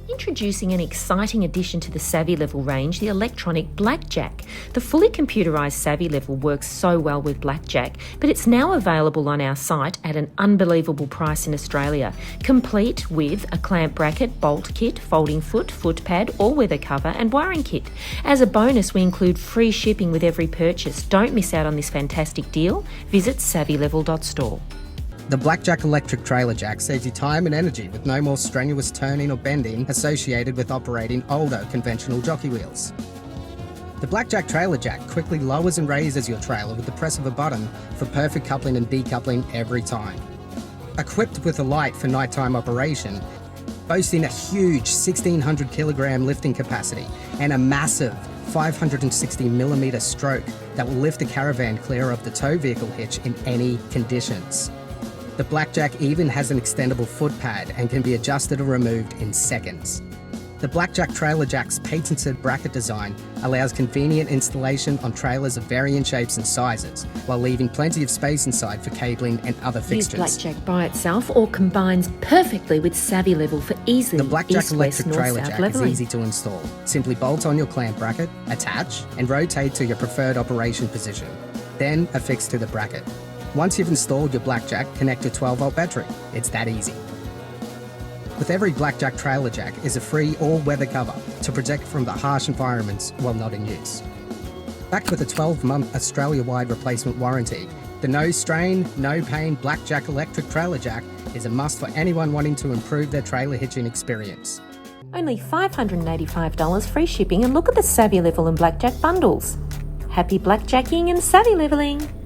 Introducing an exciting addition to the SavvyLevel range, the electronic BlackJack. The fully computerised SavvyLevel works so well with BlackJack, but it's now available on our site at an unbelievable price in Australia, complete with a clamp bracket, bolt kit, folding foot, foot pad, all-weather cover and wiring kit. As a bonus, we include free shipping with every purchase. Don't miss out on this fantastic deal. Visit SavvyLevel.store. The BlackJack electric trailer jack saves you time and energy with no more strenuous turning or bending associated with operating older conventional jockey wheels. The BlackJack trailer jack quickly lowers and raises your trailer with the press of a button for perfect coupling and decoupling every time. Equipped with a light for nighttime operation, boasting a huge 1600 kilogram lifting capacity and a massive 560mm stroke that will lift the caravan clear of the tow vehicle hitch in any conditions. The BlackJack even has an extendable foot pad and can be adjusted or removed in seconds. The BlackJack trailer jack's patented bracket design allows convenient installation on trailers of varying shapes and sizes, while leaving plenty of space inside for cabling and other fixtures. Use BlackJack by itself or combines perfectly with SavvyLevel for easy The BlackJack east, electric west, trailer north, jack south is leveling. easy to install. Simply bolt on your clamp bracket, attach, and rotate to your preferred operation position. Then affix to the bracket. Once you've installed your BlackJack, connect your 12-volt battery. It's that easy. With every BlackJack trailer jack is a free all-weather cover to protect from the harsh environments while not in use. Backed with a 12-month Australia-wide replacement warranty, the no strain, no pain BlackJack electric trailer jack is a must for anyone wanting to improve their trailer hitching experience. Only $585 free shipping, and look at the SavvyLevel and BlackJack bundles. Happy blackjacking and savvy leveling!